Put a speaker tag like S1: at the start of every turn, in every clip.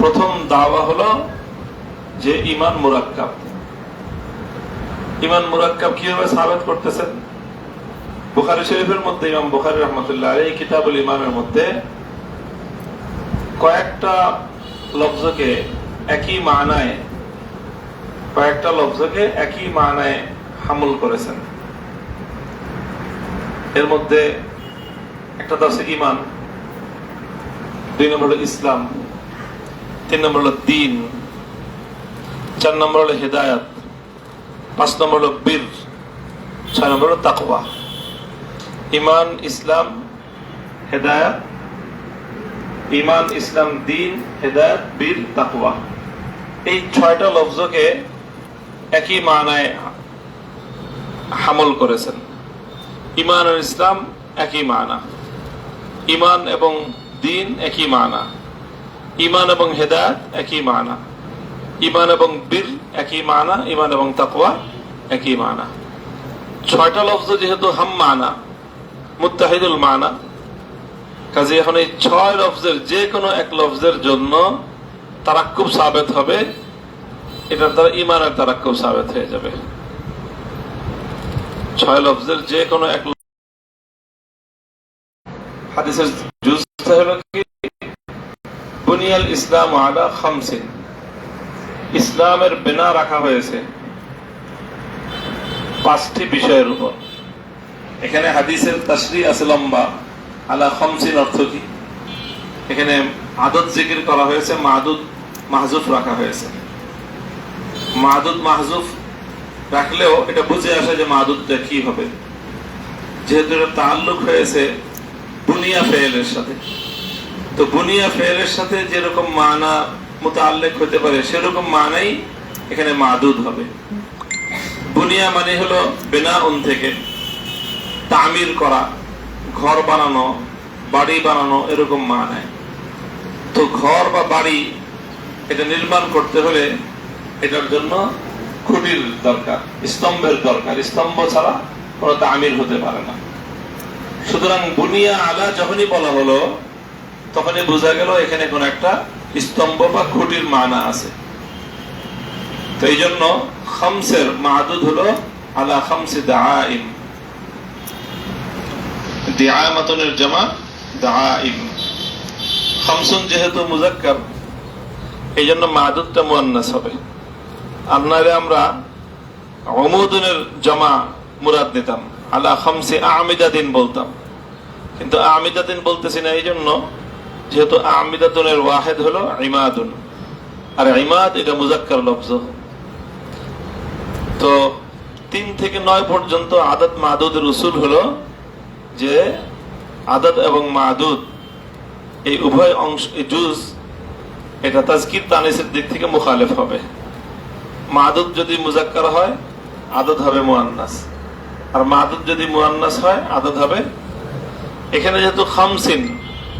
S1: প্রথম দাওয়া হলো যে ঈমান মুরাক্কাব। ঈমান মুরাক্কাব কিভাবে সাবিত করতেছেন? বুখারী শরীফের মধ্যে ইমাম বুখারী রাহমাতুল্লাহ আলাইহি কিতাবুল ঈমানের মধ্যে কয়েকটা লফজকে একই মানায় হামল করেছেন। এর মধ্যে একটা তো আছে ঈমান, 2 নম্বর হলো ইসলাম, 3 নম্বর হলো দ্বীন, 4 নম্বর হলো হিদায়াত, 5 নম্বর হলো বীর, 6 নম্বর হলো তাকওয়া। ঈমান, ইসলাম, হিদায়াত, ঈমান, ইসলাম, দ্বীন, হিদায়াত, বীর, তাকওয়া, এই 6টা লফজকে একই মানায় হামল করেছেন। ঈমান আর ইসলাম একই মানা, ঈমান এবং দ্বীন একই মানা, ঈমান এবং হিদায়াত একই মানা, ঈমান এবং বীর একই মানা, ঈমান এবং তাকওয়া একই মানা। 6টা লফজ যেহেতু হাম মানা, মুত্তাহিদুল মানা, কাজে এখন এই 6 লফজের যে কোনো এক লফজের জন্য তারাক্কুব সাবিত হবে, এটার দ্বারা ঈমানের তারাক্কুব সাবিত হয়ে যাবে। 6 লফজের যে কোনো এক হাদিসের জুজটা হলো কি, বুনিয়াল ইসলাম আলা খামসিন, ইসলামের বিনা রাখা হয়েছে 5টি বিষয়ের উপর। এখানে হাদিসের তাশরীহ আছে লম্বা, আলা খামসিন অর্থ কি? এখানে আদদ জিকির করা হয়েছে, মাদুদ মাহজুফ রাখা হয়েছে। মাদুদ মাহজুফ রাখলেও এটা বুঝে আসে যে মাদুদটা কি হবে, যেহেতু এটা তাআল্লুক হয়েছে বুনিয়া ফেলের সাথে। তো বুনিয়া ফেলের সাথে যেরকম মানা মুতাআল্লিক হতে পারে সেরকম মানাই এখানে মাদুদ হবে। বুনিয়া মানে হলো বিনাউন থেকে, তামির করা, ঘর বানানো, বাড়ি বানানো, এরকম মানায়। তো ঘর বা বাড়ি এটা নির্মাণ করতে হলে এটার জন্য খুঁটির দরকার, স্তম্ভের দরকার। স্তম্ভ ছাড়া কোনো তামির হতে পারে না। সুতরাং বুনিয়া আলা যখনই বলা হলো তখনই বোঝা গেল এখানে কোন একটা স্তম্ভ বা খুঁটির মানা আছে। তো এই জন্য খামসের মাদুদ হলো আলা খামসি দাআইম, দিআমাতুনের জামা দাআইম। খামসুন যেহেতু মুযাক্কার, এই জন্য মাদুদটা মুয়ান্নাস হবে। আর নাহলে আমরা উমুদুনের জামা মুরাদ নিতাম, আলা খামসি আমিদাতিন বলতাম। কিন্তু আমিদাতিন বলতেছি না এই জন্য, যেহেতু আমিদাতুনের ওয়াহিদ হলো ইমাদুন, আর ইমাদ এটা মুযাক্কার লফজ। তো 3 থেকে 9 পর্যন্ত আদদ মাদুদের উসুল হলো যে আদদ এবং মাদুদ এই উভয় অংশ, এই জুজ, এটা তাজকির তানিসের দিক থেকে মুখালিফ হবে। মাদুদ যদি মুযাক্কার হয় আদদ হবে মুয়ান্নাস, আর মাদুদ যদি মুয়ান্নাস হয় আদদ হবে। এখানে যেহেতু খামসিন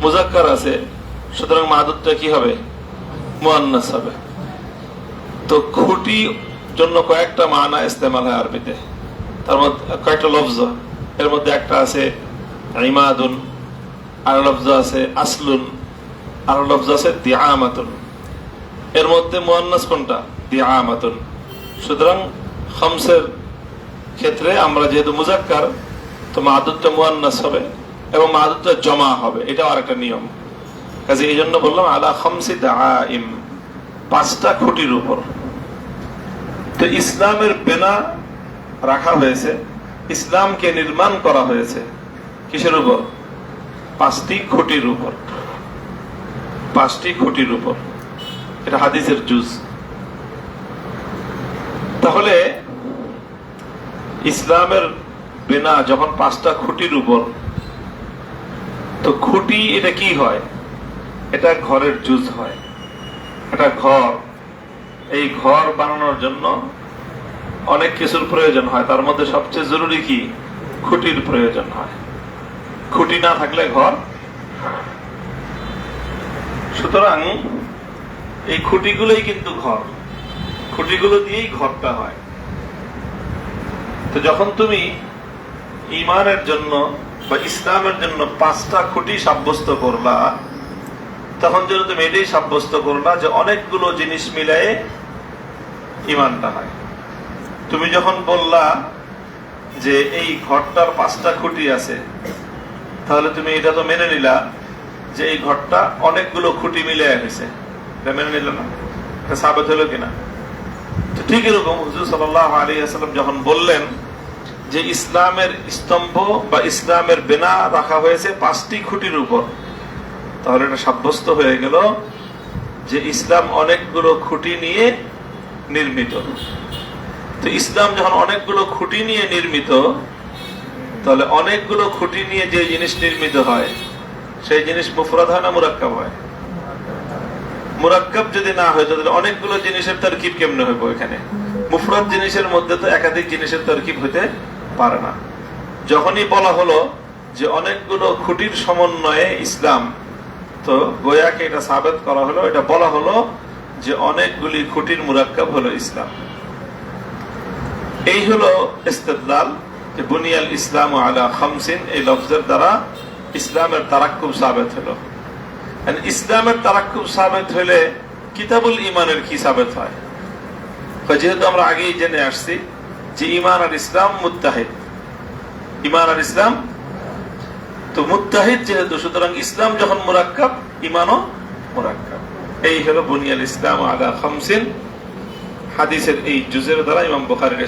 S1: মুযাক্কার আছে, সুতরাং মাদুদটা কি হবে? মুয়ান্নাস হবে। তো খুঁটি জন্য কয়েকটা মানা ইস্তেমাল হয় আরবিতে, তার মধ্যে কয়েকটা লফজ। এর মধ্যে একটা আছে ইমাদুন, আর লফজ আছে আসলুন, আর লফজ আছে দিআমাতুন। এর মধ্যে মুয়ান্নাস কোনটা? দিআমাতুন। সুতরাং খামসের ক্ষেত্রে আমরা যেহেতু মুযাক্কার, তো মাদুদটা মুয়ান্নাস হবে এবং মাদুদটা জমা হবে, এটাও আরেকটা নিয়ম। কাজে এই জন্য বললাম আলা খামসি দাআইম, 5টা খুঁটির উপর। তো ইসলামের বেনা রাখা হয়েছে, ইসলামকে নির্মাণ করা হয়েছে কিসের উপর? 5টি খুঁটির উপর। 5টি খুঁটির উপর, এটা হাদিসের জুজ। তাহলে ইসলামের বিনা যখন 5টা খুঁটির উপর, তো খুঁটি এটা কি হয়? এটা ঘরের জুজ হয়। এটা ঘর, এই ঘর বানানোর জন্য অনেক কিছুর প্রয়োজন হয়, তার মধ্যে সবচেয়ে জরুরি কি? খুঁটির প্রয়োজন হয়। খুঁটি না থাকলে ঘর। সুতরাং এই খুঁটিগুলোই কিন্তু ঘর, খুঁটিগুলো দিয়েই ঘরটা হয়। তো যখন তুমি ঈমানের জন্য বা ইসলামের জন্য 5টা খুঁটি সাব্যস্ত করবা, তখন যেন তুমি এটাই সাব্যস্ত করো না যে অনেকগুলো জিনিস মিলাই ইমানটা হয়। তুমি যখন বললা যে এই ঘরটার 5টা খুঁটি আছে, তাহলে তুমি এটা তো মেনে নিলা যে এই ঘরটা অনেকগুলো খুঁটি মিলে হয়েছে, এটা মেনে নিল না? এটা সাবেত হলো কিনা? তো ঠিক এরকম হুজুর সাল্লাল্লাহু আলাইহি ওয়াসাল্লাম যখন বললেন যে ইসলামের স্তম্ভ বা ইসলামের বেনা রাখা হয়েছে 5টি খুঁটির উপর, তাহলে এটা সাব্যস্ত হয়ে গেল যে ইসলাম অনেকগুলো খুঁটি নিয়ে নির্মিত। তো ইসলাম যখন অনেকগুলো খুঁটি নিয়ে নির্মিত, তাহলে অনেকগুলো খুঁটি নিয়ে যে জিনিস নির্মিত হয় সেই জিনিস মুফরাদ হয় না মুরাক্কাব হয়? মুরাক্কাব যদি না হয় তাহলে অনেকগুলো জিনিসের তারকিব কেমনে হইব? এখানে মুফরাদ জিনিসের মধ্যে তো একাধিক জিনিসের তারকিব হইতে পারে না। যখনই বলা হলো যে অনেকগুলো খুঁটির সমন্বয়ে ইসলাম, তো গোয়াকে এটা সাবেত করা হলো, এটা বলা হলো যে অনেকগুলি খুঁটির মুরাক্কাব হলো ইসলাম। এই হলো ইস্তেদলাল যে বুনিয়াল ইসলাম আলা খামসিন, এই লফজের দ্বারা ইসলামের তারাক্কুব সাবেত হলো। ইসলামের তারাক্কুব সাবেত হলে কিতাবুল ইমানের কি সাবেত হয়? যেহেতু আমরা আগেই জেনে আসছি যে ইমান আর ইসলাম মুত্তাহিদ, ইমান আর ইসলাম তো মুত্তাহিদ যেহেতু, সুতরাং ইসলাম যখন মুরাক্কাব ইমানও মুরাক্কাব। এই হলো বুনিয়াল ইসলাম আলা খামসিন, হাদিসের এই জুজের দ্বারা ইমাম বুখারীর